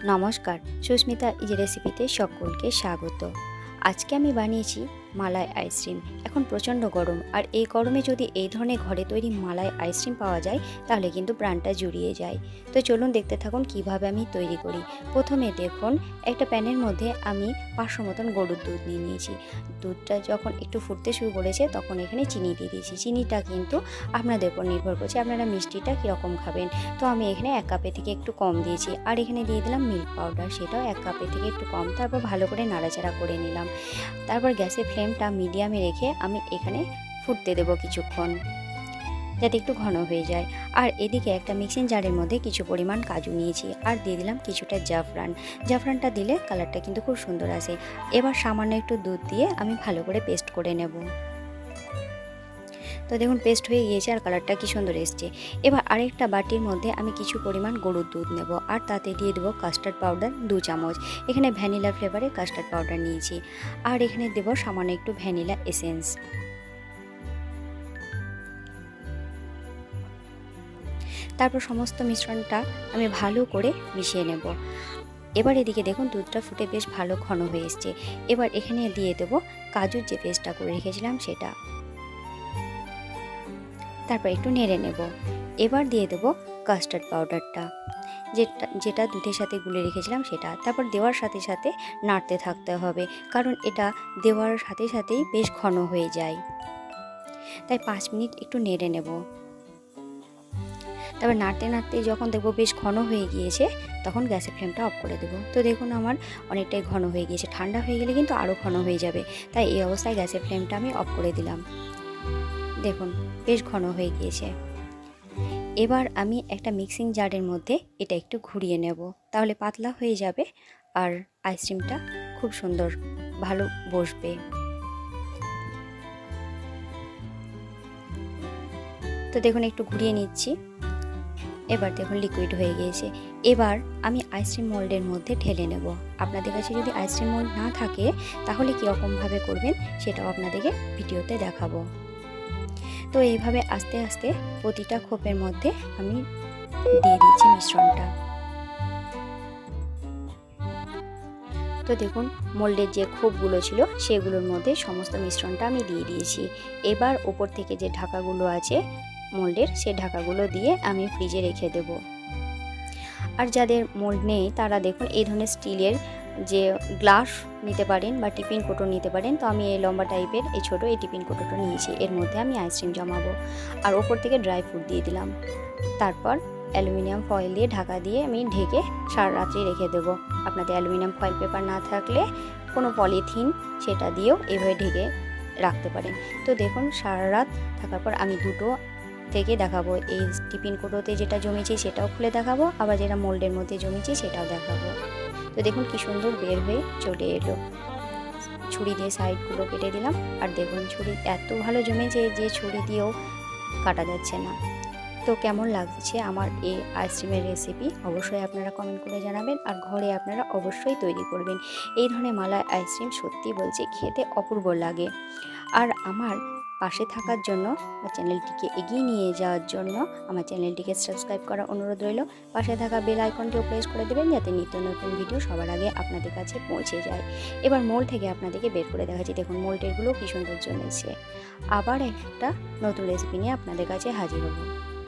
নমস্কার, সুস্মিতা ইজি রেসিপিতে সকলকে স্বাগত। আজকে আমি বানিয়েছি মালাই আইসক্রিম। এখন প্রচণ্ড গরম, আর এই গরমে যদি এই ধরনের ঘরে তৈরি মালাই আইসক্রিম পাওয়া যায় তাহলে কিন্তু প্রাণটা জুড়িয়ে যায়। তো চলুন দেখতে থাকুন কিভাবে আমি তৈরি করি। প্রথমে দেখুন, একটা প্যানের মধ্যে আমি 500 মতন গরুর দুধ নিয়ে নিয়েছি। দুধটা যখন একটু ফুটতে শুরু করেছে তখন এখানে চিনি দিয়ে দিয়েছি। চিনিটা কিন্তু আপনাদের উপর নির্ভর করছে, আপনারা মিষ্টিটা কীরকম খাবেন। তো আমি এখানে 1 কাপের থেকে একটু কম দিয়েছি, আর এখানে দিয়ে দিলাম মিল্ক পাউডার, সেটাও 1 কাপের থেকে একটু কম। তারপর ভালো করে নাড়াচাড়া করে নিলাম। তারপর গ্যাসের ফ্লেমটা মিডিয়ামে রেখে আমি এখানে ফুটতে দেবো কিছুক্ষণ, যাতে একটু ঘন হয়ে যায়। আর এদিকে একটা মিক্সিং জারের মধ্যে কিছু পরিমাণ কাজু নিয়েছি, আর দিয়ে দিলাম কিছুটা জাফরান। জাফরানটা দিলে কালারটা কিন্তু খুব সুন্দর আসে। এবার সামান্য একটু দুধ দিয়ে আমি ভালো করে পেস্ট করে নেব। তো দেখুন, পেস্ট হয়ে গিয়েছে আর কালারটা কি সুন্দর এসছে। এবার আরেকটা বাটির মধ্যে আমি কিছু পরিমাণ গরুর দুধ নেব, আর তাতে দিয়ে দেবো কাস্টার্ড পাউডার 2 চামচ। এখানে ভ্যানিলা ফ্লেভারে কাস্টার্ড পাউডার নিয়েছি, আর এখানে দেবো সামান্য একটু ভ্যানিলা এসেন্স। তারপর সমস্ত মিশ্রণটা আমি ভালো করে মিশিয়ে নেব। এবার এদিকে দেখুন, দুধটা ফুটে বেশ ভালো ঘন হয়ে এসছে। এবার এখানে দিয়ে দেবো কাজুর যে পেস্টটা করে রেখেছিলাম সেটা। তারপর একটু নেড়ে নেব। এবার দিয়ে দেবো কাস্টার্ড পাউডারটা, যেটা দুধের সাথে গুলে রেখেছিলাম সেটা। তারপর দেওয়ার সাথে সাথে নাড়তে থাকতে হবে, কারণ এটা দেওয়ার সাথে সাথেই বেশ ঘন হয়ে যায়। তাই 5 মিনিট একটু নেড়ে নেব। তারপর নাড়তে নাড়তে যখন দেখবো বেশ ঘন হয়ে গিয়েছে তখন গ্যাসের ফ্লেমটা অফ করে দেবো। তো দেখুন, আমার অনেকটাই ঘন হয়ে গিয়েছে। ঠান্ডা হয়ে গেলে কিন্তু আরও ঘন হয়ে যাবে, তাই এই অবস্থায় গ্যাসের ফ্লেমটা আমি অফ করে দিলাম। দেখুন, বেশ ঘন হয়ে গিয়েছে। এবার আমি একটা মিক্সিং জারের মধ্যে এটা একটু ঘুরিয়ে নেব, তাহলে পাতলা হয়ে যাবে আর আইসক্রিমটা খুব সুন্দর ভালো বসবে। তো দেখুন, একটু ঘুরিয়ে নিচ্ছি। এবার দেখুন লিকুইড হয়ে গিয়েছে। এবার আমি আইসক্রিম মোল্ডের মধ্যে ঢেলে নেব। আপনাদের কাছে যদি আইসক্রিম মোল্ড না থাকে তাহলে কীরকমভাবে করবেন সেটাও আপনাদেরকে ভিডিওতে দেখাবো। তো এইভাবে আস্তে আস্তে প্রতিটা খোপের মধ্যে আমি দিয়ে দিচ্ছি মিশ্রণটা। তো দেখুন, মোল্ডের যে খোপগুলো ছিল সেগুলোর মধ্যে সমস্ত মিশ্রণটা আমি দিয়ে দিয়েছি। এবার ওপর থেকে যে ঢাকাগুলো আছে মোল্ডের, সেই ঢাকাগুলো দিয়ে আমি ফ্রিজে রেখে দেব। আর যাদের মোল্ড নেই তারা দেখুন এই ধরনের স্টিলের যে গ্লাস নিতে পারেন বা টিফিন কোটো নিতে পারেন। তো আমি এই লম্বা টাইপের এই ছোটো এই টিফিন কোটোটা নিয়েছি। এর মধ্যে আমি আইসক্রিম জমাবো, আর ওপর থেকে ড্রাই ফ্রুট দিয়ে দিলাম। তারপর অ্যালুমিনিয়াম ফয়েল দিয়ে ঢাকা দিয়ে আমি ঢেকে সারা রাত্রি রেখে দেবো। আপনাদের অ্যালুমিনিয়াম ফয়েল পেপার না থাকলে কোনো পলিথিন সেটা দিয়েও এভাবে ঢেকে রাখতে পারেন। তো দেখুন, সারা রাত থাকার পর আমি দুটো থেকে দেখাবো। এই টিফিন কোটোতে যেটা জমেছে সেটাও খুলে দেখাবো, আবার যেটা মোল্ডের মধ্যে জমেছে সেটাও দেখাবো। তো দেখুন কি সুন্দর বের হয়ে চলে এলো। ছুরি দিয়ে সাইডগুলো কেটে দিলাম, আর দেখুন ছুরি এত ভালো জমেছে যে ছুরি দিয়েও কাটা যাচ্ছে না। তো কেমন লাগছে আমার এই আইসক্রিমের রেসিপি অবশ্যই আপনারা কমেন্ট করে জানাবেন, আর ঘরে আপনারা অবশ্যই তৈরি করবেন। এই ধরনের মালাই আইসক্রিম সত্যি বলছি খেতে অপূর্ব লাগে। আর আমার পাশে থাকার জন্য বা চ্যানেলটিকে এগিয়ে নিয়ে যাওয়ার জন্য আমার চ্যানেলটিকে সাবস্ক্রাইব করার অনুরোধ রইল। পাশে থাকা বেল আইকনটিও প্রেস করে দেবেন, যাতে নিত্য নতুন ভিডিও সবার আগে আপনাদের কাছে পৌঁছে যায়। এবার মোল্ড থেকে আপনাদেরকে বের করে দেখাচ্ছি। দেখুন মোল্ডেরগুলো কি সুন্দর জমেছে। আবার একটা নতুন রেসিপি নিয়ে আপনাদের কাছে হাজির হব।